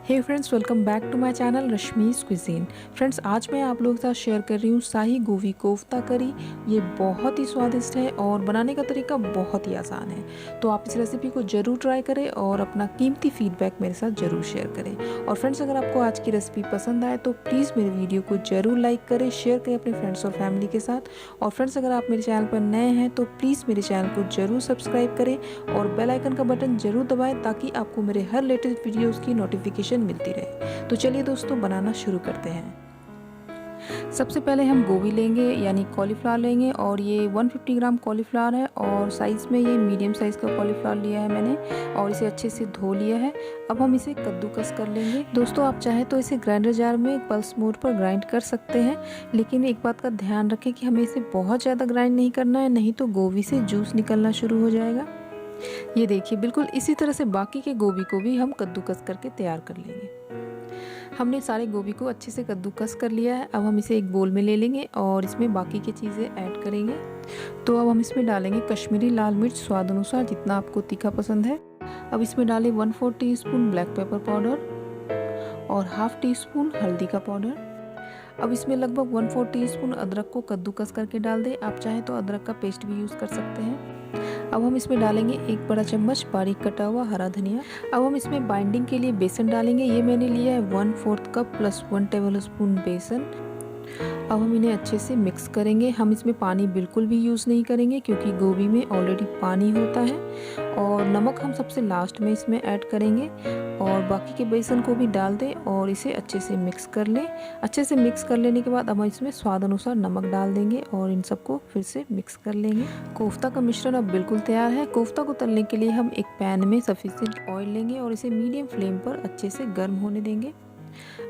Hey friends, welcome back to my channel Rashmi's cuisine. Friends, आज मैं आप लोगों के साथ शेयर कर रही हूँ शाही गोभी कोफ्ता करी। ये बहुत ही स्वादिष्ट है और बनाने का तरीका बहुत ही आसान है। तो आप इस रेसिपी को ज़रूर ट्राई करें और अपना कीमती फीडबैक मेरे साथ ज़रूर शेयर करें। और फ्रेंड्स, अगर आपको आज की रेसिपी पसंद आए तो प्लीज़ मेरे वीडियो को ज़रूर लाइक करें, शेयर करें अपने फ्रेंड्स और फैमिली के साथ। और फ्रेंड्स, अगर आप मेरे चैनल पर नए हैं तो प्लीज़ मेरे चैनल को ज़रूर सब्सक्राइब करें और बेल आइकन का बटन ज़रूर दबाएं ताकि आपको मेरे हर लेटेस्ट वीडियोस की नोटिफिकेशन मिलती रहे। तो चलिए दोस्तों, बनाना शुरू करते हैं। सबसे पहले हम गोभी लेंगे यानी कॉलीफ्लावर लेंगे और ये 150 ग्राम कॉलीफ्लावर है और साइज़ में ये मीडियम साइज़ का कॉलीफ्लावर लिया है मैंने और इसे अच्छे से धो लिया है। अब हम इसे कद्दूकस कर लेंगे। दोस्तों, आप चाहें तो इसे ग्राइंडर जार में पल्स मोड पर ग्राइंड कर सकते हैं, लेकिन एक बात का ध्यान रखें कि हमें इसे बहुत ज़्यादा ग्राइंड नहीं करना है, नहीं तो गोभी से जूस निकलना शुरू हो जाएगा। ये देखिए, बिल्कुल इसी तरह से बाकी के गोभी को भी हम कद्दूकस करके तैयार कर लेंगे। हमने सारे गोभी को अच्छे से कद्दूकस कर लिया है। अब हम इसे एक बोल में ले लेंगे और इसमें बाकी की चीज़ें ऐड करेंगे। तो अब हम इसमें डालेंगे कश्मीरी लाल मिर्च स्वाद अनुसार, जितना आपको तीखा पसंद है। अब इसमें डालें 1/4 टीस्पून ब्लैक पेपर पाउडर और हाफ टी स्पून हल्दी का पाउडर। अब इसमें लगभग 1/4 टीस्पून अदरक को कद्दूकस करके डाल दें। आप चाहें तो अदरक का पेस्ट भी यूज़ कर सकते हैं। अब हम इसमें डालेंगे 1 बड़ा चम्मच बारीक कटा हुआ हरा धनिया। अब हम इसमें बाइंडिंग के लिए बेसन डालेंगे। ये मैंने लिया है 1/4 कप प्लस 1 टेबल स्पून बेसन। अब हम इन्हें अच्छे से मिक्स करेंगे। हम इसमें पानी बिल्कुल भी यूज़ नहीं करेंगे क्योंकि गोभी में ऑलरेडी पानी होता है। और नमक हम सबसे लास्ट में इसमें ऐड करेंगे और बाकी के बेसन को भी डाल दें और इसे अच्छे से मिक्स कर लें। अच्छे से मिक्स कर लेने के बाद अब हम इसमें स्वाद अनुसार नमक डाल देंगे और इन सबको फिर से मिक्स कर लेंगे। कोफ्ता का मिश्रण अब बिल्कुल तैयार है। कोफ्ता को तलने के लिए हम एक पैन में सफिशिएंट ऑयल लेंगे और इसे मीडियम फ्लेम पर अच्छे से गर्म होने देंगे।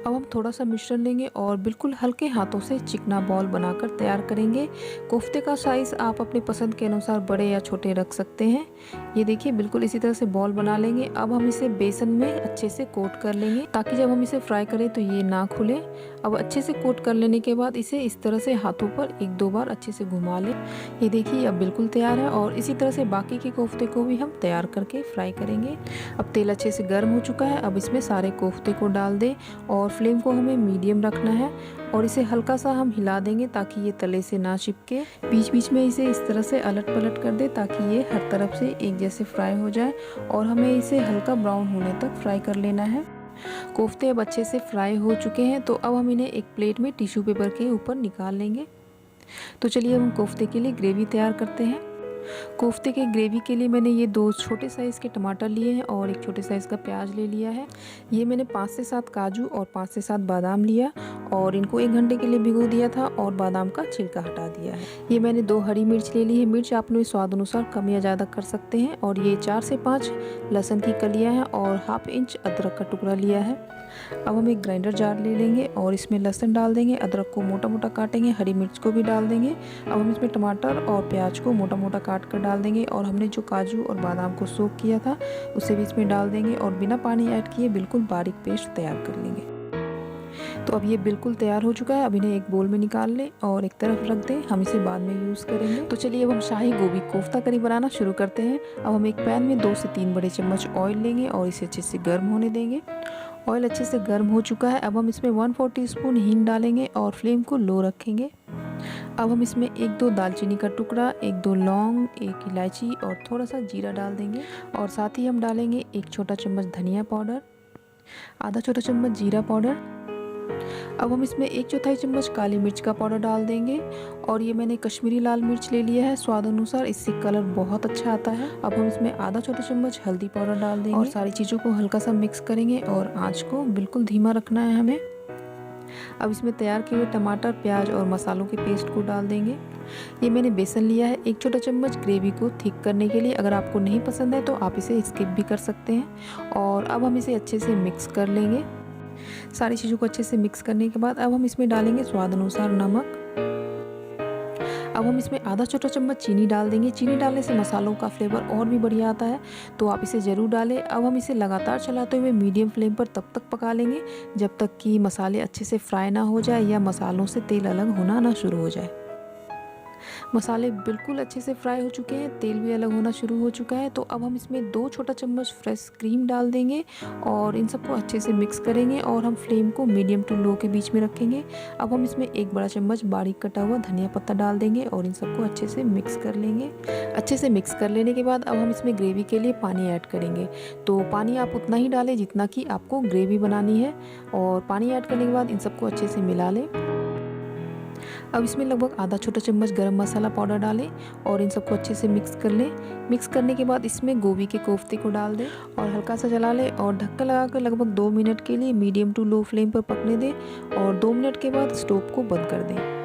अब हम थोड़ा सा मिश्रण लेंगे और बिल्कुल हल्के हाथों से चिकना बॉल बनाकर तैयार करेंगे। कोफ्ते का साइज़ आप अपने पसंद के अनुसार बड़े या छोटे रख सकते हैं। ये देखिए, बिल्कुल इसी तरह से बॉल बना लेंगे। अब हम इसे बेसन में अच्छे से कोट कर लेंगे ताकि जब हम इसे फ्राई करें तो ये ना खुले। अब अच्छे से कोट कर लेने के बाद इसे इस तरह से हाथों पर 1-2 बार अच्छे से घुमा लें। ये देखिए, अब बिल्कुल तैयार है और इसी तरह से बाकी के कोफ्ते को भी हम तैयार करके फ्राई करेंगे। अब तेल अच्छे से गर्म हो चुका है। अब इसमें सारे कोफ्ते को डाल दें और फ्लेम को हमें मीडियम रखना है और इसे हल्का सा हम हिला देंगे ताकि ये तले से ना चिपके। बीच बीच में इसे इस तरह से अलट पलट कर दे ताकि ये हर तरफ से एक जैसे फ्राई हो जाए और हमें इसे हल्का ब्राउन होने तक फ्राई कर लेना है। कोफ्ते अब अच्छे से फ्राई हो चुके हैं, तो अब हम इन्हें एक प्लेट में टिश्यू पेपर के ऊपर निकाल लेंगे। तो चलिए हम कोफ्ते के लिए ग्रेवी तैयार करते हैं। कोफ्ते के ग्रेवी के लिए मैंने ये 2 छोटे साइज़ के टमाटर लिए हैं और एक छोटे साइज़ का प्याज ले लिया है। ये मैंने 5 से 7 काजू और 5 से 7 बादाम लिया और इनको 1 घंटे के लिए भिगो दिया था और बादाम का छिलका हटा दिया है। ये मैंने 2 हरी मिर्च ले ली है। मिर्च आप अपने स्वाद अनुसार कम या ज़्यादा कर सकते हैं। और ये 4 से 5 लहसुन की कलियाँ हैं और हाफ इंच अदरक का टुकड़ा लिया है। अब हम एक ग्राइंडर जार ले लेंगे और इसमें लहसुन डाल देंगे, अदरक को मोटा मोटा काटेंगे, हरी मिर्च को भी डाल देंगे। अब हम इसमें टमाटर और प्याज को मोटा मोटा काट कर डाल देंगे और हमने जो काजू और बादाम को सोक किया था उसे भी इसमें डाल देंगे और बिना पानी ऐड किए बिल्कुल बारीक पेस्ट तैयार कर लेंगे। तो अब ये बिल्कुल तैयार हो चुका है। अब इन्हें एक बोल में निकाल लें और एक तरफ रख दें, हम इसे बाद में यूज़ करेंगे। तो चलिए अब हम शाही गोभी कोफ्ता करी बनाना शुरू करते हैं। अब हम एक पैन में 2 से 3 बड़े चम्मच ऑयल लेंगे और इसे अच्छे से गर्म होने देंगे। ऑयल अच्छे से गर्म हो चुका है। अब हम इसमें 1/4 टीस्पून हींग डालेंगे और फ्लेम को लो रखेंगे। अब हम इसमें 1-2 दालचीनी का टुकड़ा, 1-2 लौंग, 1 इलायची और थोड़ा सा जीरा डाल देंगे और साथ ही हम डालेंगे 1 छोटा चम्मच धनिया पाउडर, आधा छोटा चम्मच जीरा पाउडर। अब हम इसमें 1/4 चम्मच काली मिर्च का पाउडर डाल देंगे और ये मैंने कश्मीरी लाल मिर्च ले लिया है स्वाद अनुसार, इससे कलर बहुत अच्छा आता है। अब हम इसमें आधा छोटा चम्मच हल्दी पाउडर डाल देंगे और सारी चीज़ों को हल्का सा मिक्स करेंगे और आंच को बिल्कुल धीमा रखना है हमें। अब इसमें तैयार किए हुए टमाटर, प्याज और मसालों के पेस्ट को डाल देंगे। ये मैंने बेसन लिया है 1 छोटा चम्मच ग्रेवी को थिक करने के लिए। अगर आपको नहीं पसंद है तो आप इसे स्किप भी कर सकते हैं। और अब हम इसे अच्छे से मिक्स कर लेंगे। सारी चीज़ों को अच्छे से मिक्स करने के बाद अब हम इसमें डालेंगे स्वाद अनुसार नमक। अब हम इसमें आधा छोटा चम्मच चीनी डाल देंगे। चीनी डालने से मसालों का फ्लेवर और भी बढ़िया आता है, तो आप इसे ज़रूर डालें। अब हम इसे लगातार चलाते हुए मीडियम फ्लेम पर तब तक पका लेंगे जब तक कि मसाले अच्छे से फ्राई ना हो जाए या मसालों से तेल अलग होना ना शुरू हो जाए। मसाले बिल्कुल अच्छे से फ्राई हो चुके हैं, तेल भी अलग होना शुरू हो चुका है। तो अब हम इसमें 2 छोटा चम्मच फ्रेश क्रीम डाल देंगे और इन सबको अच्छे से मिक्स करेंगे और हम फ्लेम को मीडियम टू लो के बीच में रखेंगे। अब हम इसमें 1 बड़ा चम्मच बारीक कटा हुआ धनिया पत्ता डाल देंगे और इन सबको अच्छे से मिक्स कर लेंगे। अच्छे से मिक्स कर लेने के बाद अब हम इसमें ग्रेवी के लिए पानी ऐड करेंगे। तो पानी आप उतना ही डालें जितना कि आपको ग्रेवी बनानी है और पानी ऐड करने के बाद इन सबको अच्छे से मिला लें। अब इसमें लगभग आधा छोटा चम्मच गरम मसाला पाउडर डालें और इन सबको अच्छे से मिक्स कर लें। मिक्स करने के बाद इसमें गोभी के कोफ्ते को डाल दें और हल्का सा चला लें और ढक्कन लगाकर लगभग 2 मिनट के लिए मीडियम टू लो फ्लेम पर पकने दें और 2 मिनट के बाद स्टोव को बंद कर दें।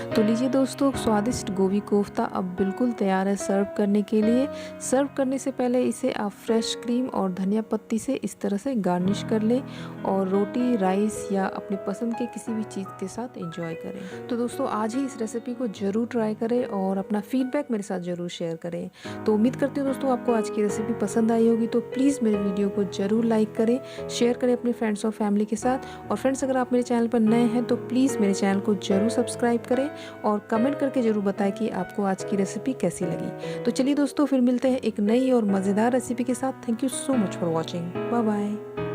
तो लीजिए दोस्तों, स्वादिष्ट गोभी कोफ्ता अब बिल्कुल तैयार है सर्व करने के लिए। सर्व करने से पहले इसे आप फ्रेश क्रीम और धनिया पत्ती से इस तरह से गार्निश कर लें और रोटी, राइस या अपने पसंद के किसी भी चीज़ के साथ एंजॉय करें। तो दोस्तों, आज ही इस रेसिपी को ज़रूर ट्राई करें और अपना फीडबैक मेरे साथ ज़रूर शेयर करें। तो उम्मीद करती हूँ दोस्तों आपको आज की रेसिपी पसंद आई होगी। तो प्लीज़ मेरे वीडियो को ज़रूर लाइक करें, शेयर करें अपने फ्रेंड्स और फैमिली के साथ। और फ्रेंड्स, अगर आप मेरे चैनल पर नए हैं तो प्लीज़ मेरे चैनल को ज़रूर सब्सक्राइब करें और कमेंट करके ज़रूर बताएं कि आपको आज की रेसिपी कैसी लगी। तो चलिए दोस्तों, फिर मिलते हैं एक नई और मज़ेदार रेसिपी के साथ। Thank you so much for watching. Bye bye.